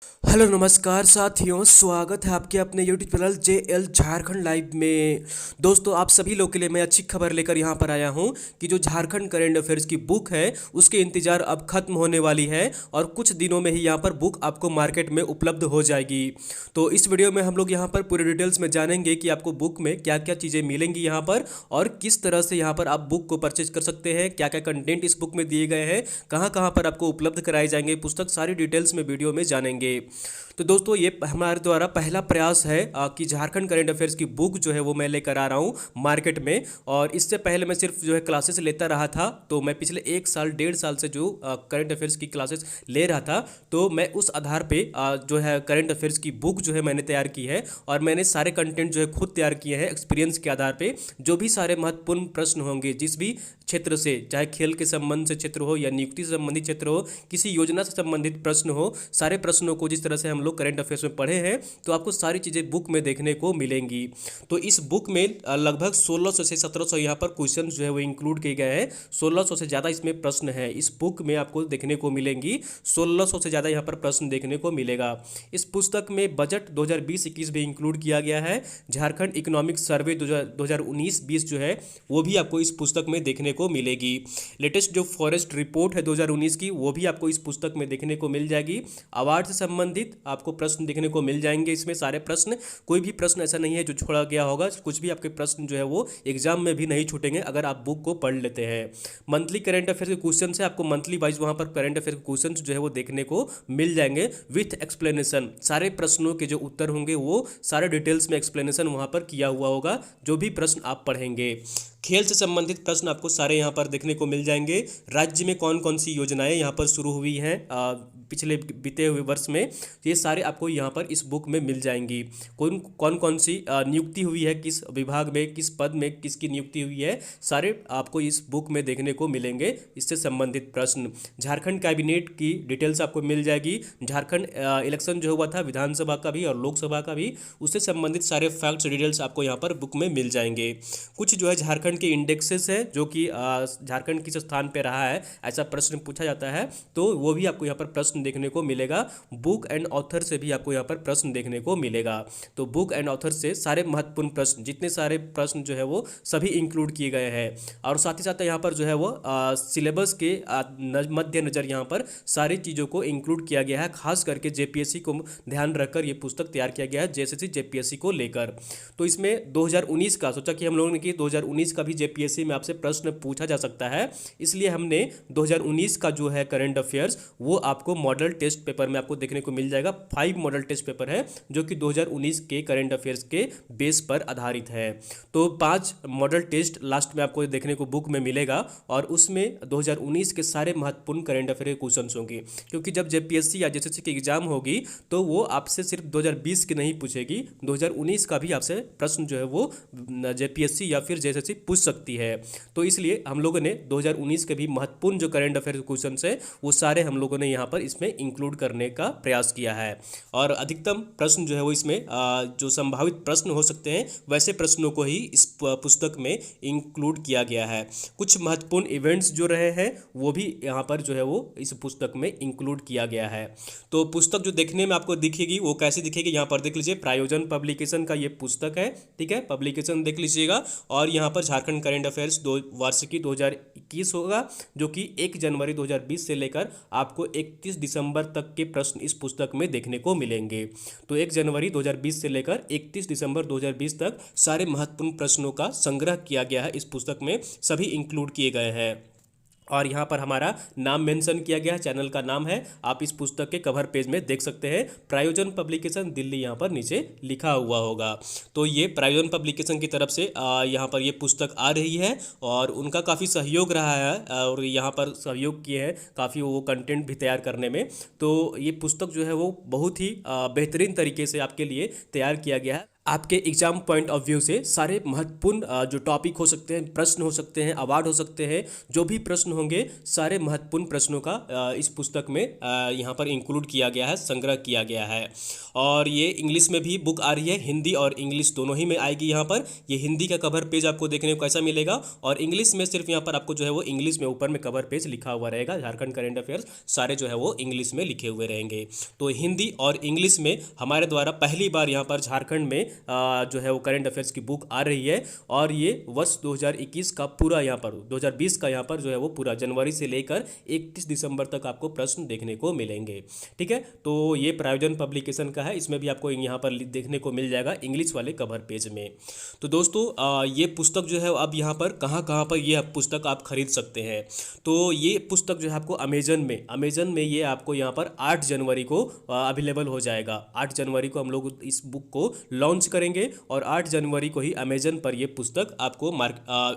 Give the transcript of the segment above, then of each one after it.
Hello नमस्कार साथियों, स्वागत है आपके अपने YouTube channel JL Jharkhand live में। दोस्तों, आप सभी लोग के लिए मैं अच्छी खबर लेकर यहाँ पर आया हूँ कि जो झारखंड करंट अफेयर्स की बुक है उसके इंतज़ार अब खत्म होने वाली है और कुछ दिनों में ही यहाँ पर बुक आपको मार्केट में उपलब्ध हो जाएगी। तो इस वीडियो में हम लोग यहाँ पर पूरे डिटेल्स में जानेंगे कि आपको बुक में क्या क्या चीज़ें मिलेंगी यहाँ पर और किस तरह से यहाँ पर आप बुक को परचेज कर सकते हैं, क्या क्या कंटेंट इस बुक में दिए गए हैं, कहाँ कहाँ पर आपको उपलब्ध कराए जाएंगे पुस्तक, सारी डिटेल्स में वीडियो में जानेंगे। तो दोस्तों, ये हमारे द्वारा पहला प्रयास है कि झारखंड करंट अफेयर्स की बुक जो है वो मैं लेकर आ रहा हूँ मार्केट में। और इससे पहले मैं सिर्फ जो है क्लासेस लेता रहा था। तो मैं पिछले 1 साल 1.5 साल से जो करंट अफेयर्स की क्लासेस ले रहा था, तो मैं उस आधार पे जो है करंट अफेयर्स की बुक जो है मैंने तैयार की है और मैंने सारे कंटेंट जो है खुद तैयार किए हैं एक्सपीरियंस के आधार पे। जो भी सारे महत्वपूर्ण प्रश्न होंगे जिस भी क्षेत्र से, चाहे खेल के संबंध से क्षेत्र हो या नियुक्ति से संबंधित क्षेत्र हो, किसी योजना से संबंधित प्रश्न हो, सारे प्रश्नों को जिस तरह से हम लोग करंट अफेयर्स में पढ़े हैं तो आपको सारी चीज़ें बुक में देखने को मिलेंगी। तो इस बुक में लगभग 1600 से 1700 यहाँ पर क्वेश्चन जो है वो इंक्लूड किए गए हैं। 1600 से ज़्यादा इसमें प्रश्न है, इस बुक में आपको देखने को मिलेंगी। 1600 से ज़्यादा यहाँ पर प्रश्न देखने को मिलेगा। इस पुस्तक में बजट 2020-21 भी इंक्लूड किया गया है। झारखंड इकोनॉमिक सर्वे 2019-20 जो है वो भी आपको इस पुस्तक में देखने को मिलेगी। लेटेस्ट जो फॉरेस्ट रिपोर्ट है 2019 की, वो भी आपको इस पुस्तक में देखने को मिल जाएगी। अवार्ड से संबंधित आपको प्रश्न देखने को मिल जाएंगे। इसमें सारे प्रश्न, कोई भी प्रश्न ऐसा नहीं है जो छोड़ा गया होगा। कुछ भी आपके प्रश्न जो है वो एग्जाम में भी नहीं छूटेंगे अगर आप बुक को पढ़ लेते हैं। मंथली करंट अफेयर के क्वेश्चन से आपको मंथली वाइज वहां पर करंट अफेयर के क्वेश्चन जो है वो देखने को मिल जाएंगे विथ एक्सप्लेनेशन। सारे प्रश्नों के जो उत्तर होंगे वो सारे डिटेल्स में एक्सप्लेनेशन वहां पर किया हुआ होगा जो भी प्रश्न आप पढ़ेंगे। खेल से संबंधित प्रश्न आपको सारे यहाँ पर देखने को मिल जाएंगे। राज्य में कौन कौन सी योजनाएं यहाँ पर शुरू हुई हैं पिछले बीते हुए वर्ष में, ये सारे आपको यहाँ पर इस बुक में मिल जाएंगी। कौन कौन कौन सी नियुक्ति हुई है, किस विभाग में, किस पद में किसकी नियुक्ति हुई है, सारे आपको इस बुक में देखने को मिलेंगे। इससे संबंधित प्रश्न, झारखंड कैबिनेट की डिटेल्स आपको मिल जाएगी। झारखंड इलेक्शन जो हुआ था विधानसभा का भी और लोकसभा का भी, उससे संबंधित सारे फैक्ट्स डिटेल्स आपको यहाँ पर बुक में मिल जाएंगे। कुछ जो है झारखंड के इंडेक्सेस है जो कि झारखंड किस स्थान पे रहा है, ऐसा प्रश्न पूछा जाता है, तो वो भी आपको यहाँ पर प्रश्न देखने को मिलेगा। बुक एंड ऑथर से भी आपको यहाँ पर प्रश्न देखने को मिलेगा। तो बुक एंड ऑथर से सारे महत्वपूर्ण प्रश्न, जितने सारे प्रश्न जो है वो सभी इंक्लूड किए गए हैं। और साथ ही साथ यहाँ पर जो है वो सिलेबस के मद्देनजर यहाँ पर सारी चीज़ों को इंक्लूड किया गया है। खास करके जेपीएससी को ध्यान रखकर ये पुस्तक तैयार किया गया है, जेएसएससी जेपीएससी को लेकर। तो इसमें 2019 का सोचा कि हम लोगों ने कि 2019 का भी जेपीएससी में आपसे प्रश्न पूछा जा सकता है, इसलिए हमने 2019 का जो है करंट अफेयर्स वो आपको मॉडल टेस्ट पेपर में आपको देखने को मिल जाएगा। 5 मॉडल टेस्ट पेपर है जो कि 2019 के करंट अफेयर्स के बेस पर आधारित है। तो 5 मॉडल टेस्ट लास्ट में आपको देखने को बुक में मिलेगा और उसमें 2019 के सारे महत्वपूर्ण करंट अफेयर के क्वेश्चन होंगे। क्योंकि जब जेपीएससी या जेएसएससी की एग्जाम होगी तो वो आपसे सिर्फ 2020 की नहीं पूछेगी, 2019 का भी आपसे प्रश्न जो है वो जेपीएससी या फिर जेएसएससी पूछ सकती है। तो इसलिए हम लोगों ने 2019 के भी महत्वपूर्ण जो करंट अफेयर क्वेश्चन है वो सारे हम लोगों ने यहाँ पर इसमें इंक्लूड करने का प्रयास किया है। और अधिकतम प्रश्न जो है वो इसमें जो संभावित प्रश्न हो सकते हैं वैसे प्रश्नों को ही इस पुस्तक में इंक्लूड किया गया है। कुछ महत्वपूर्ण इवेंट्स जो रहे हैं वो भी यहाँ पर जो है वो इस पुस्तक में इंक्लूड किया गया है। तो पुस्तक जो देखने में आपको दिखेगी वो कैसी दिखेगी, यहाँ पर देख लीजिए। प्रायोजन पब्लिकेशन का ये पुस्तक है, ठीक है, पब्लिकेशन देख लीजिएगा। और यहाँ पर झारखंड करंट अफेयर्स वार्षिकी 2021 होगा जो कि 1 जनवरी 2020 से लेकर आपको 31 दिसंबर तक के प्रश्न इस पुस्तक में देखने को मिलेंगे। तो 1 जनवरी 2020 से लेकर 31 दिसंबर 2020 तक सारे महत्वपूर्ण प्रश्नों का संग्रह किया गया है, इस पुस्तक में सभी इंक्लूड किए गए हैं। और यहाँ पर हमारा नाम मेंशन किया गया है, चैनल का नाम है, आप इस पुस्तक के कवर पेज में देख सकते हैं। प्रायोजन पब्लिकेशन दिल्ली यहाँ पर नीचे लिखा हुआ होगा। तो ये प्रायोजन पब्लिकेशन की तरफ से यहाँ पर ये पुस्तक आ रही है और उनका काफ़ी सहयोग रहा है और यहाँ पर सहयोग किए हैं काफ़ी वो कंटेंट भी तैयार करने में। तो ये पुस्तक जो है वो बहुत ही बेहतरीन तरीके से आपके लिए तैयार किया गया है। आपके एग्जाम पॉइंट ऑफ व्यू से सारे महत्वपूर्ण जो टॉपिक हो सकते हैं, प्रश्न हो सकते हैं, अवार्ड हो सकते हैं, जो भी प्रश्न होंगे सारे महत्वपूर्ण प्रश्नों का इस पुस्तक में यहाँ पर इंक्लूड किया गया है, संग्रह किया गया है। और ये इंग्लिश में भी बुक आ रही है, हिंदी और इंग्लिश दोनों ही में आएगी। यहाँ पर ये हिंदी का कवर पेज आपको देखने को कैसा मिलेगा, और इंग्लिश में सिर्फ यहाँ पर आपको जो है वो इंग्लिश में ऊपर में कवर पेज लिखा हुआ रहेगा। झारखंड करेंट अफेयर्स सारे जो है वो इंग्लिश में लिखे हुए रहेंगे। तो हिंदी और इंग्लिश में हमारे द्वारा पहली बार यहाँ पर झारखंड में जो है वो करेंट अफेयर्स की बुक आ रही है। और ये वर्ष 2021 का पूरा यहाँ पर 2020 का यहाँ पर जो है वो पूरा जनवरी से लेकर 31 दिसंबर तक आपको प्रश्न देखने को मिलेंगे। ठीक है, तो ये प्रायोजन पब्लिकेशन का है, इसमें भी आपको यहाँ पर देखने को मिल जाएगा इंग्लिश वाले कवर पेज में। तो दोस्तों ये पुस्तक जो है अब यहाँ पर कहाँ कहाँ पर ये पुस्तक आप खरीद सकते हैं। तो ये पुस्तक जो है आपको अमेजन में ये आपको यहाँ पर 8 जनवरी को अवेलेबल हो जाएगा। 8 जनवरी को हम लोग इस बुक को लॉन्च करेंगे और 8 जनवरी को ही अमेजन पर ये पुस्तक आपको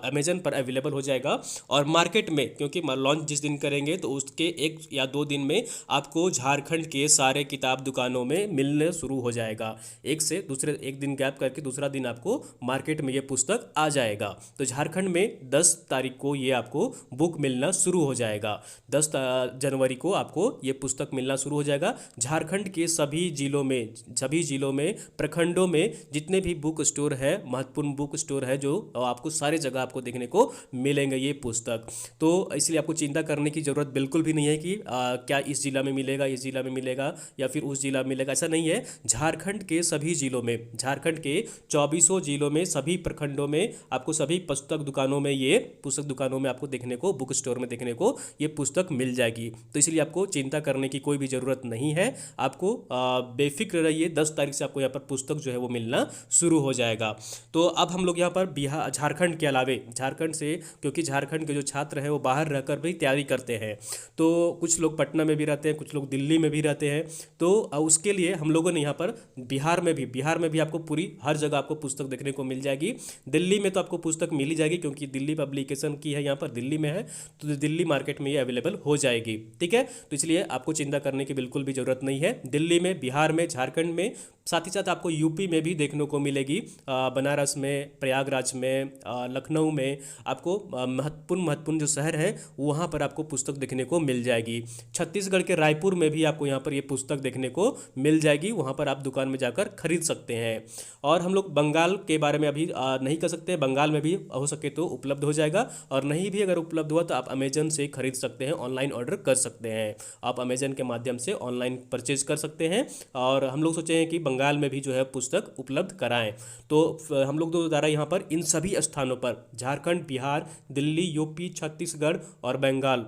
अमेजन पर अवेलेबल हो जाएगा। और मार्केट में, क्योंकि लॉन्च जिस दिन करेंगे तो उसके 1 या 2 दिन में आपको झारखंड के सारे किताब दुकानों में मिलने शुरू हो जाएगा। एक दिन गैप करके दूसरा दिन आपको मार्केट में ये पुस्तक आ जाएगा। तो झारखंड में 10 तारीख को ये आपको बुक मिलना शुरू हो जाएगा। 10 जनवरी को आपको ये पुस्तक मिलना शुरू हो जाएगा। झारखंड के सभी जिलों में प्रखंडों में जितने भी बुक स्टोर है, महत्वपूर्ण बुक स्टोर है, जो आपको सारे जगह आपको देखने को मिलेंगे ये पुस्तक। तो इसलिए आपको चिंता करने की ज़रूरत बिल्कुल भी नहीं है कि क्या इस जिला में मिलेगा, इस जिला में मिलेगा या फिर उस जिला में मिलेगा, ऐसा नहीं है। झारखंड के सभी जिलों में, झारखंड के 24 जिलों में, सभी प्रखंडों में आपको सभी पुस्तक दुकानों में आपको देखने को, बुक स्टोर में देखने को ये पुस्तक मिल जाएगी। तो इसलिए आपको चिंता करने की कोई भी ज़रूरत नहीं है। आपको बेफिक्र रहिए, 10 तारीख से आपको यहाँ पर पुस्तक जो है वो मिलना शुरू हो जाएगा। तो अब हम लोग यहाँ पर झारखंड के अलावे, झारखंड से, क्योंकि झारखंड के जो छात्र हैं वो बाहर रहकर भी तैयारी करते हैं, तो कुछ लोग पटना में भी रहते हैं, कुछ लोग दिल्ली में भी रहते हैं। तो उसके लिए हम लोगों ने यहाँ पर बिहार में भी आपको पूरी हर जगह आपको पुस्तक देखने को मिल जाएगी। दिल्ली में तो आपको पुस्तक मिल ही जाएगी, क्योंकि दिल्ली पब्लिकेशन की है, यहाँ पर दिल्ली में है, तो दिल्ली मार्केट में ये अवेलेबल हो जाएगी। ठीक है, तो इसलिए आपको चिंता करने की बिल्कुल भी ज़रूरत नहीं है। दिल्ली में, बिहार में, झारखंड में, साथ ही साथ आपको यूपी में भी देखने को मिलेगी। बनारस में, प्रयागराज में, लखनऊ में आपको महत्वपूर्ण जो शहर है वहाँ पर आपको पुस्तक देखने को मिल जाएगी। छत्तीसगढ़ के रायपुर में भी आपको यहाँ पर ये पुस्तक देखने को मिल जाएगी, वहाँ पर आप दुकान में जाकर खरीद सकते हैं। और हम लोग बंगाल के बारे में अभी नहीं कर सकते, बंगाल में भी हो सके तो उपलब्ध हो जाएगा, और नहीं भी अगर उपलब्ध हुआ तो आप अमेजन से खरीद सकते हैं, ऑनलाइन ऑर्डर कर सकते हैं। आप अमेजन के माध्यम से ऑनलाइन परचेज कर सकते हैं। और हम लोग सोचे हैं कि बंगाल में भी जो है पुस्तक उपलब्ध कराएं। तो हम लोग द्वारा यहाँ पर इन सभी स्थानों पर, झारखंड, बिहार, दिल्ली, यूपी, छत्तीसगढ़ और बंगाल,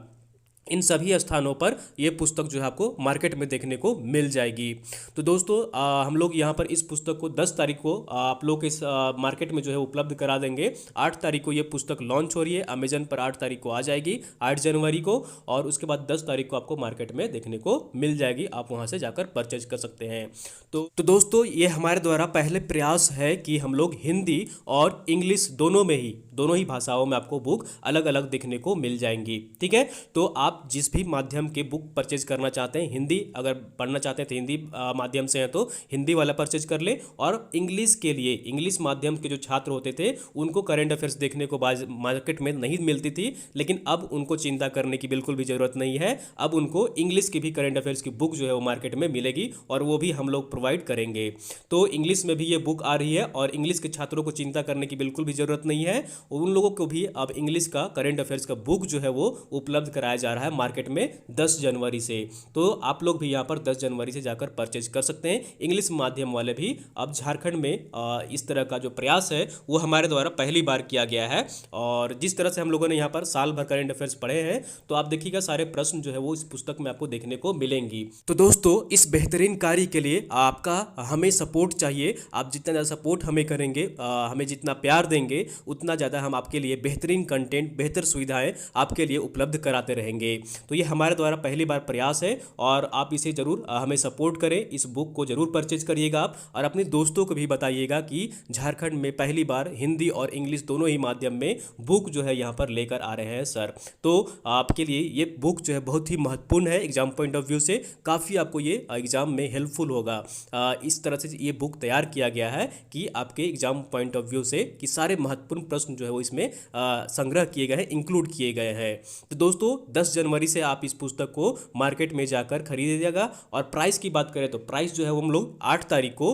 इन सभी स्थानों पर ये पुस्तक जो है आपको मार्केट में देखने को मिल जाएगी। तो दोस्तों हम लोग यहाँ पर इस पुस्तक को 10 तारीख को आप लोग इस मार्केट में जो है उपलब्ध करा देंगे। 8 तारीख को ये पुस्तक लॉन्च हो रही है, अमेजन पर 8 तारीख को आ जाएगी, 8 जनवरी को, और उसके बाद 10 तारीख को आपको मार्केट में देखने को मिल जाएगी। आप वहाँ से जाकर परचेज कर सकते हैं। तो दोस्तों ये हमारे द्वारा पहले प्रयास है कि हम लोग हिंदी और इंग्लिश दोनों ही भाषाओं में आपको बुक अलग अलग देखने को मिल जाएंगी। ठीक है, तो आप जिस भी माध्यम के बुक परचेज करना चाहते हैं, हिंदी अगर पढ़ना चाहते हैं तो हिंदी माध्यम से है तो हिंदी वाला परचेज कर ले, और इंग्लिश के लिए, इंग्लिश माध्यम के जो छात्र होते थे उनको करंट अफेयर्स देखने को मार्केट में नहीं मिलती थी, लेकिन अब उनको चिंता करने की बिल्कुल भी ज़रूरत नहीं है। अब उनको इंग्लिश की भी करंट अफेयर्स की बुक जो है वो मार्केट में मिलेगी, और वो भी हम लोग प्रोवाइड करेंगे। तो इंग्लिश में भी ये बुक आ रही है, और इंग्लिश के छात्रों को चिंता करने की बिल्कुल भी ज़रूरत नहीं है। उन लोगों को भी अब इंग्लिश का करंट अफेयर्स का बुक जो है वो उपलब्ध कराया जा रहा है मार्केट में 10 जनवरी से। तो आप लोग भी यहाँ पर 10 जनवरी से जाकर परचेज कर सकते हैं। इंग्लिश माध्यम वाले भी अब झारखंड में इस तरह का जो प्रयास है वो हमारे द्वारा पहली बार किया गया है। और जिस तरह से हम लोगों ने यहाँ पर साल भर करंट अफेयर्स पढ़े हैं, तो आप देखिएगा सारे प्रश्न जो है वो इस पुस्तक में आपको देखने को मिलेंगी। तो दोस्तों इस बेहतरीन कार्य के लिए आपका हमें सपोर्ट चाहिए। आप जितना ज़्यादा सपोर्ट हमें करेंगे, हमें जितना प्यार देंगे, उतना ज़्यादा ज़्यादा हम आपके लिए बेहतरीन कंटेंट, बेहतर सुविधाएं आपके लिए उपलब्ध कराते रहेंगे। तो ये हमारे द्वारा पहली बार प्रयास है और आप इसे ज़रूर हमें सपोर्ट करें। इस बुक को ज़रूर परचेज करिएगा आप और अपने दोस्तों को भी बताइएगा कि झारखंड में पहली बार हिंदी और इंग्लिश दोनों ही माध्यम में बुक जो है यहाँ पर लेकर आ रहे हैं सर। तो आपके लिए ये बुक जो है बहुत ही महत्वपूर्ण है एग्जाम पॉइंट ऑफ व्यू से, काफ़ी आपको ये एग्जाम में हेल्पफुल होगा। इस तरह से ये बुक तैयार किया गया है कि आपके एग्जाम पॉइंट ऑफ व्यू से कि सारे महत्वपूर्ण प्रश्न जो है वो इसमें संग्रह किए गए हैं, इंक्लूड किए गए हैं। तो दोस्तों 10 जनवरी से आप इस पुस्तक को मार्केट में जाकर खरीदिएगा। और प्राइस की बात करें तो प्राइस जो है वो हम लोग 8 तारीख को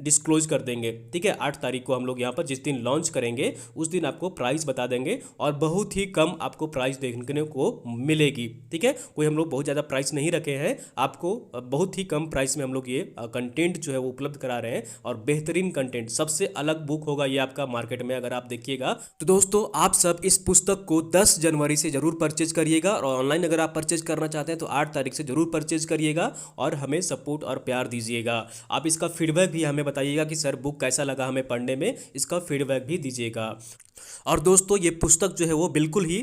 डिस्क्लोज कर देंगे, ठीक है। 8 तारीख को हम लोग यहाँ पर जिस दिन लॉन्च करेंगे उस दिन आपको प्राइस बता देंगे और बहुत ही कम आपको प्राइस देखने को मिलेगी, ठीक है। कोई हम लोग बहुत ज़्यादा प्राइस नहीं रखे हैं, आपको बहुत ही कम प्राइस में हम लोग ये कंटेंट जो है वो उपलब्ध करा रहे हैं और बेहतरीन कंटेंट, सबसे अलग बुक होगा ये आपका मार्केट में अगर आप देखिएगा। तो दोस्तों आप सब इस पुस्तक को 10 जनवरी से जरूर परचेज करिएगा और ऑनलाइन अगर आप परचेज करना चाहते हैं तो 8 तारीख से जरूर परचेज करिएगा और हमें सपोर्ट और प्यार दीजिएगा। आप इसका फीडबैक भी हमें बताइएगा कि सर बुक कैसा लगा हमें पढ़ने में, इसका फीडबैक भी दीजिएगा। और दोस्तों ये पुस्तक जो है वो बिल्कुल ही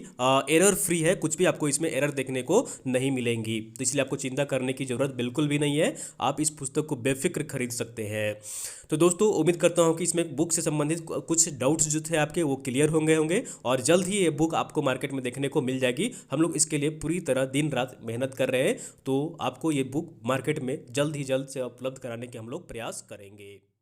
एरर फ्री है, कुछ भी आपको इसमें एरर देखने को नहीं मिलेंगी, तो इसलिए आपको चिंता करने की ज़रूरत बिल्कुल भी नहीं है। आप इस पुस्तक को बेफिक्र खरीद सकते हैं। तो दोस्तों उम्मीद करता हूँ कि इसमें बुक से संबंधित कुछ डाउट्स जो थे आपके वो क्लियर होंगे और जल्द ही ये बुक आपको मार्केट में देखने को मिल जाएगी। हम लोग इसके लिए पूरी तरह दिन रात मेहनत कर रहे हैं, तो आपको ये बुक मार्केट में जल्द ही जल्द से उपलब्ध कराने के हम लोग प्रयास करेंगे।